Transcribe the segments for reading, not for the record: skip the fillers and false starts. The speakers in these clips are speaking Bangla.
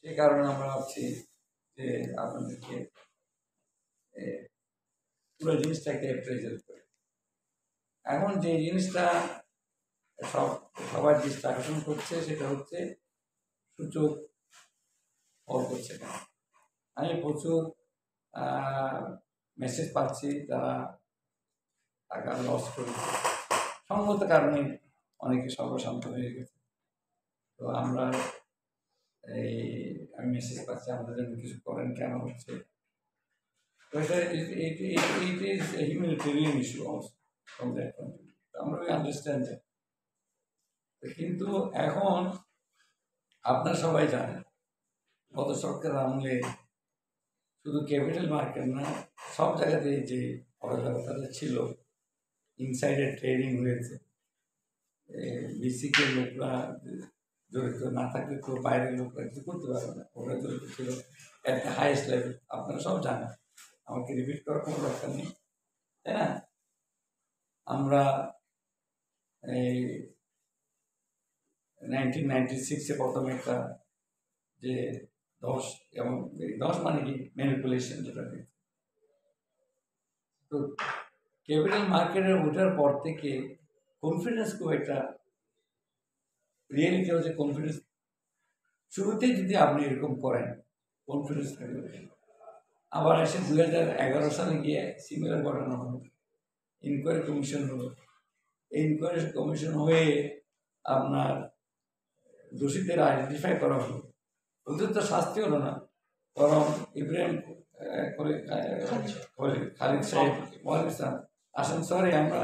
সে কারণে আমরা ভাবছি যে আপনাদেরকে পুরো জিনিসটাকে অ্যাপ্রেজাল করে। এখন যে জিনিসটা সবার দৃষ্টি আকর্ষণ করছে সেটা হচ্ছে সূচক ফল করছে কেন। আমি প্রচুর মেসেজ পাচ্ছি যারা টাকা লস করেছে, সঙ্গত কারণে অনেকে সর্বশান্ত হয়ে গেছে। তো আমরা আমি মেসেজ পাচ্ছি আমাদের জন্য কিছু করেন, কেন হচ্ছে। তো it is a humanitarian issue also from that point of view. আমরা আন্ডারস্ট্যান্ড দ্যাট। কিন্তু এখন আপনারা সবাই জানেন গত সরকার আমলে শুধু ক্যাপিটাল মার্কেট না, সব জায়গাতে যে অরাজকতা ছিল, ইনসাইডার ট্রেডিং হয়েছে, বেসিকের লোকরা জড়িত না থাকলে তো বাইরের লোকরা কিছু করতে পারবে না, ওরা জড়িত ছিল এট দ্য হাইয়েস্ট লেভেল। আপনারা সব জানেন, আমাকে রিপিট করার কোনো দরকার নেই, তাই না? আমরা এই 1996-এ প্রথমে একটা যে 10 মানে কি ম্যানিপুলেশন, যেটা তো ক্যাপিটাল মার্কেটে ওঠার পর থেকে কনফিডেন্স খুব একটা রিয়েলিটি হচ্ছে কনফিডেন্স। শুরুতেই যদি আপনি এরকম করেন কনফিডেন্স থাকবে। আবার এসে 2011 সালে গিয়ে সিমিলার ঘটনা হলো, ইনকোয়ারি কমিশন হলো। এই ইনকোয়ারি কমিশন হয়ে আপনার দোষীদের আইডেন্টিফাই করা হলো। ওদের তো শাস্তি হলো না, বরং ইব্রাহিম খালিদ সাহেব আসেন। সরি, আমরা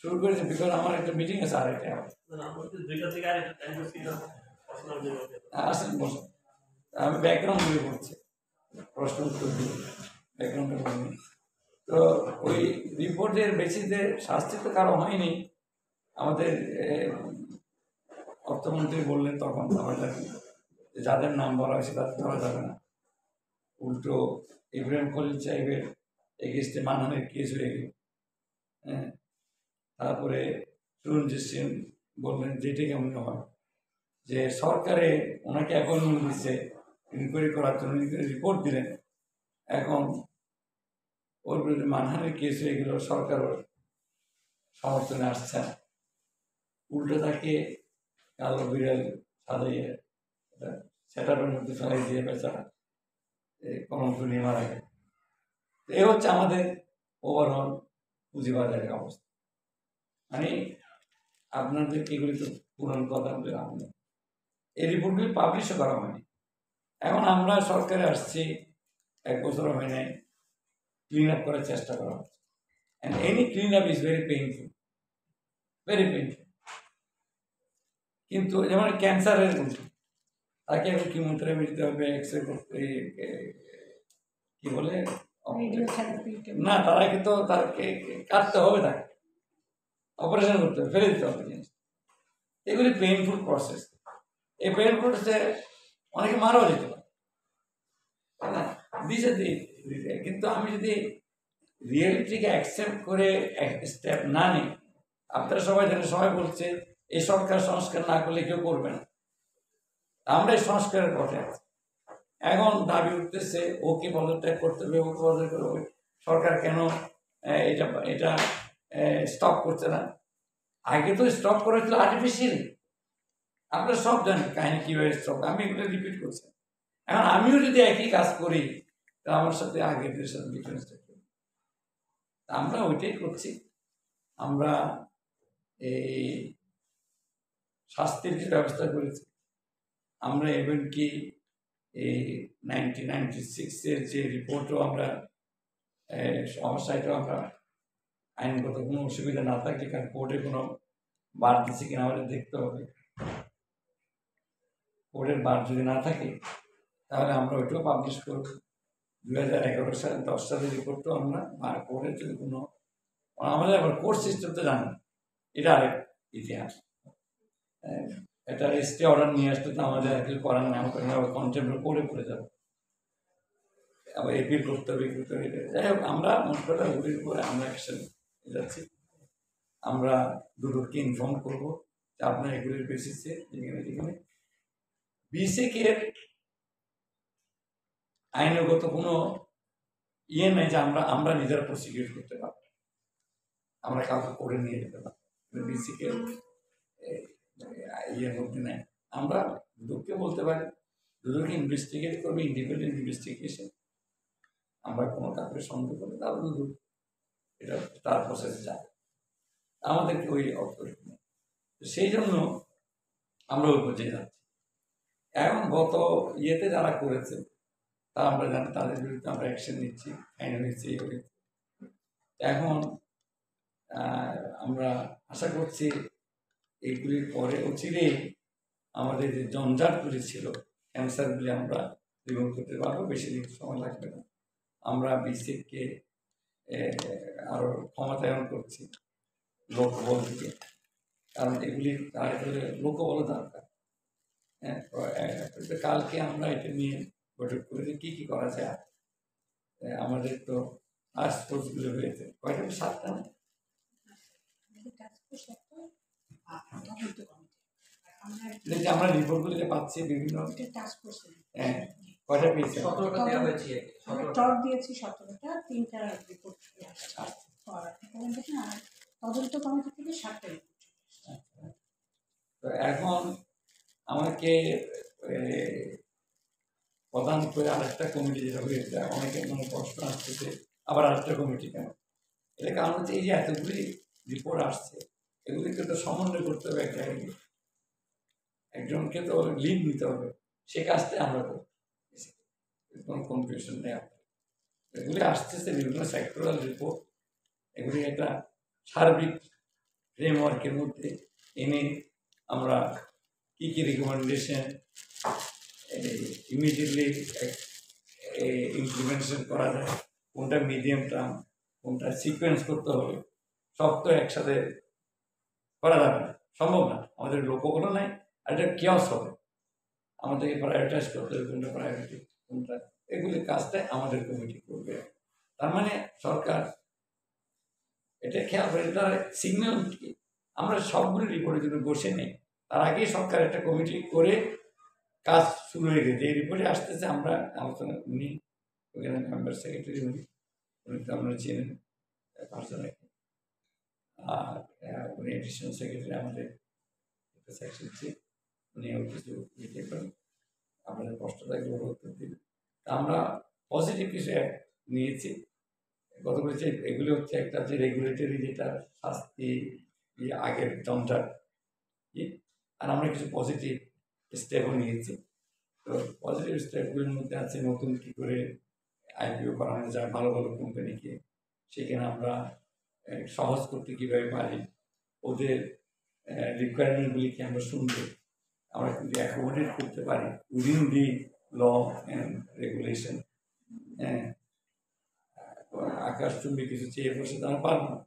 শুরু করেছি বিকজ আমার একটা মিটিং আছে আরেকটা। আসেন, বসুন। আমি ব্যাকগ্রাউন্ড দিয়ে বলছি, প্রশ্ন উত্তর দিই, ব্যাকগ্রাউন্ডে বলিনি। তো ওই রিপোর্টের বেসিসে শাস্তি তো কারো হয়নি। আমাদের অর্থমন্ত্রী বললেন তখন যাদের নাম বলা হয়েছে তাদের ধরা যাবে না, উল্টো ইব্রাহিম খলিল সাহেবের এগেস্টে মানহানির কেস হয়ে গেল। হ্যাঁ, তারপরে সুরঞ্জিত সিং বললেন যেটাই মনে হয় যে সরকারে ওনাকে অ্যাপয়েন্টমেন্ট দিচ্ছে ইনকোয়ারি করার জন্য, রিপোর্ট দিলেন, এখন ওর বিরুদ্ধে মানহানির কেস হয়ে গেল, সরকার সমর্থনে আসছে না, উল্টো তাকে কালো বিড়াল সাজাইয়ে সেট আপের মধ্যে ফেলাই দিয়ে বেচারা কলঙ্ক নিয়ে মারা গেল। এই হচ্ছে আমাদের ওভারঅল পুঁজিবাজারের অবস্থা। মানে আপনাদেরকে এগুলি তো পুরনো কথা বলে আমাদের এই রিপোর্টগুলি পাবলিশও করা হয়নি। এখন আমরা সরকারে আসছি, 1 বছর হয় নাই, ক্লিন আপ করার চেষ্টা করা হচ্ছে। And any clean up is very painful, very painful. কিন্তু যেমন ক্যান্সারের তাকে এখন কিমোথেরাপি দিতে হবে, এক্সরে করতে, কি বলে না, তারাকে তো তাকে কাটতে হবে, তাকে অপারেশন করতে হবে, ফেলে দিতে হবে জিনিস। এগুলি পেইনফুল প্রসেস। এই পেইনফুল প্রসেসে অনেকে মারাও যেতে পারে, তাই না? কিন্তু আমি যদি রিয়েলিটিকে অ্যাকসেপ্ট করে স্টেপ না নিই, আপনারা সবাই জানেন, সবাই বলছে এই সরকার সংস্কার না করলে কেউ করবে না। আমরা এই সংস্কারের পথে আছি। এখন দাবি উঠতেছে ওকে পদত্যাগ করতে হবে, ওকে পদত্যাগ করতে হবে, সরকার কেন এটা স্টপ করছে না? আগে তো স্টপ করা হচ্ছিল আর্টিফিশিয়ালি, আপনারা সব জানেন কাহিনী কীভাবে স্টপ। আমি এগুলো রিপিট করছি। এখন আমিও যদি একই কাজ করি তা আমার সাথে আগের সাথে ডিফারেন্সটা কি? আমরা ওইটাই করছি। আমরা এই শাস্তির যে ব্যবস্থা করেছি, আমরা ইভেন কি এই 1996-এর যে রিপোর্টও আমরা সমস্যাটাও আমরা আইনগত কোনো অসুবিধা না থাকলে, কারণ কোর্টে কোনো বার দিচ্ছে কিনা আমাদের দেখতে হবে। কোর্টের বার যদি না থাকে তাহলে আমরা ওইটাও পাবলিশ করব। 2011 সালে 10 সালের রিপোর্টও আমরা কোর্টের যদি কোনো, আমাদের আবার কোর্ট সিস্টেম তো জানেন, এটা আরেক ইতিহাস। এটা স্টে অর্ডার নিয়ে আসতে তো আমাদের আর কিছু করার না, আমরা কন্টেম্পোরারি কোর্টে পড়ে যাবো, আবার এপিল করতে হবে, যাই হোক আমরা মোট কথা ওটির উপরে আমরা অ্যাকশন যাচ্ছি। আমরা দুটোকে ইনফর্ম করবো যে আপনার এগুলির বেসিসে যেখানে বিসেকের আইনগত কোনো ইয়ে নেই যে আমরা আমরা নিজেরা প্রসিকিউট করতে পারবো, আমরা কাউকে করে নিয়ে যেতে পারবো, বিসিকে ইয়ের মধ্যে নেই। আমরা দুদককে বলতে পারি, দুদক ইনভেস্টিগেট করবে, ইন্ডিপেন্ডেন্ট ইনভেস্টিগেশন। আমরা কোনো কাউকে সন্দেহ করি তাহলে দুদক এটা তার প্রসেসে যাবে, আমাদেরকে ওই অথরিটি নেই। সেই জন্য আমরা ওই পর্যায়ে যাচ্ছি। এখন গত ইয়েতে যারা করেছে তা আমরা জানি, তাদের বিরুদ্ধে আমরা অ্যাকশন নিচ্ছি, ফাইনাল নিচ্ছি। এখন আমরা আশা করছি এইগুলির পরে অচিরেই আমাদের যে জঞ্জাটগুলি ছিল, ক্যান্সারগুলি আমরা রিমুভ করতে পারবো, বেশি দিন সময় লাগবে না। আমরা বিসিককে আরও ক্ষমতায়ন করছি লোকবল থেকে, কারণ এগুলি লোকবল দরকার। হ্যাঁ, কালকে আমরা এটা নিয়ে বৈঠক করে যে কী কী করা যায়। আমাদের তো টাস্ক ফোর্সগুলো হয়েছে কয়টা, 7টা না? আমরা রিপোর্টগুলো যে পাচ্ছি বিভিন্ন, হ্যাঁ, কয়টা পেয়েছি? 17টা দেওয়া হয়েছে। টপ দিয়েছি 17টা, 3টা রিপোর্ট আসছে। আর তদন্ত কমিটি থেকে 7টা রিপোর্ট। তো এখন আমাকে প্রধান করে আরেকটা কমিটি যেটা হয়েছে, অনেকের মনে প্রশ্ন আসতেছে আবার আরেকটা কমিটি কেন। এটা কারণ হচ্ছে এই যে এতগুলি রিপোর্ট আসছে, এগুলিকে তো সমন্বয় করতে হবে, একজনকে তো লিড নিতে হবে, সে কাজটা আমরা করি, কোনো কনফিউশন নেই। এগুলি আসতেছে বিভিন্ন সেক্টরাল রিপোর্ট, এগুলি একটা সার্বিক ফ্রেমওয়ার্কের মধ্যে এনে আমরা কী কী রিকমেন্ডেশন ইমিডিয়েটলি ইমপ্লিমেন্টেশন করা যায়, কোনটা মিডিয়াম টার্ম, কোনটা সিকোয়েন্স করতে হবে, সব তো একসাথে করা যাবে না, সম্ভব না, আমাদের লোকগুলো নাই। আর এটা কিয়স হবে, আমাদেরকে প্রায়োরিটাইজ করতে হবে কোনটা প্রায়োরিটি, কোনটা, এগুলি কাজটা আমাদের কমিটি করবে। তার মানে সরকার এটা খেয়াল করে, তার সিগন্যাল কি, আমরা সবগুলি রিপোর্টের জন্য বসে নেই, তার আগেই সরকার একটা কমিটি করে কাজ শুরু হয়ে গেছে। এই রিপোর্টে আসতেছে, আমরা আলোচনা, উনি ওখানে মেম্বার সেক্রেটারি, উনি তো আপনারা চেনেন পার্সোনালি, আর উনি এডিশনাল সেক্রেটারি আমাদের সেকশন চিফ, উনিও কিছু ইয়ে করেন, আমাদের কষ্ট থাকলে ওরা উত্তর দিবে। আমরা পজিটিভ কিছু নিয়েছি, কত বলছে এগুলি হচ্ছে একটা যে রেগুলেটরি যেটা শাস্তি আগের জঞ্জাট, আর আমরা কিছু পজিটিভ স্টেপও নিয়েছি। তো পজিটিভ স্টেপগুলির মধ্যে আছে নতুন কী করে আইপিও করানো যায় ভালো ভালো কোম্পানিকে, সেখানে আমরা সহজ করতে কীভাবে পারি, ওদের রিকোয়ারমেন্টগুলিকে আমরা শুনবো, আমরা কিন্তু অ্যাকোমোডেট করতে পারি within the law and regulation. হ্যাঁ, আকাশচুম্বী কিছু চেয়ে বসে তারা পারবো না,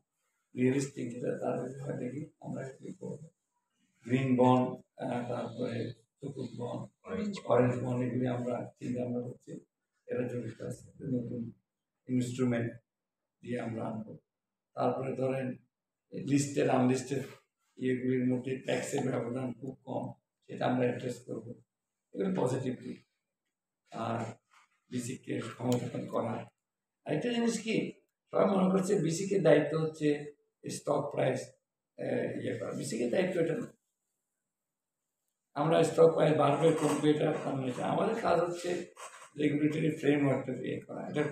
রিয়েলিস্টিক যেটা তাদের দেখি আমরা কী করবো। গ্রিন বন্ড, তারপরে সবুজ বন্ড, অরেঞ্জ বন্ড, এগুলি আমরা চিন্তা ভাবনা করছি, এরা জড়িত আছে, নতুন ইনস্ট্রুমেন্ট দিয়ে আমরা আনবো। তারপরে ধরেন লিস্টেড আনলিস্টেড ইয়েগুলির মধ্যে ট্যাক্সের ব্যবধান খুব কম, সেটা আমরা অ্যাড্রেস করবো, এগুলো পজিটিভলি। আর বিসিকে ক্ষমতায়ন করা, আরেকটা জিনিস কি, সবাই মনে করছে বিসিকে দায়িত্ব হচ্ছে স্টক প্রাইস ইয়ে করা, বিসিকে দায়িত্ব এটা না। আমরা স্টক প্রাইস বাড়বে কমবে এটা আমাদের কাজ হচ্ছে রেগুলেটরি ফ্রেমওয়ার্কটা ইয়ে করা, এটা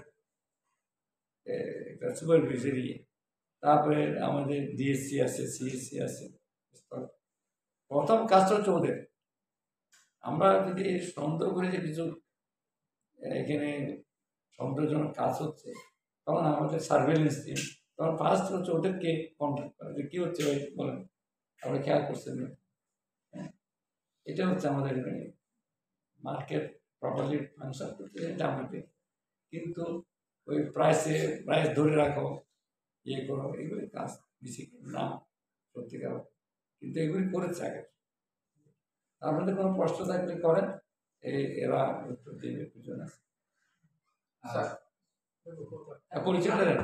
একটা সুপারভিশন ইয়ে। তারপরে আমাদের ডিএসসি আছে, সিএসসি আছে, প্রথম কাজটা হচ্ছে ওদের, আমরা যদি সন্দেহ করি যে কিছু এখানে সন্দেহজনক কাজ হচ্ছে, তখন আমাদের সার্ভেলেন্স টিম, তখন ফার্স্ট হচ্ছে ওদেরকে কন্ট্যাক্ট করা যে কী হচ্ছে ওই বলেন, আমরা খেয়াল করছেন না। হ্যাঁ, এটা হচ্ছে আমাদের মার্কেট প্রপারলি ফাংশন করতে, এটা আমাদের, কিন্তু ওই প্রাইস ধরে রাখো, ইয়ে করো, এগুলি কাজ বেশি না সত্যিকার, কিন্তু এগুলি করেছে আগে। আপনাদের কোনো প্রশ্ন থাকলে করেন, এরা উত্তর দেবে, দুজন আছে। পরিচয় দেন।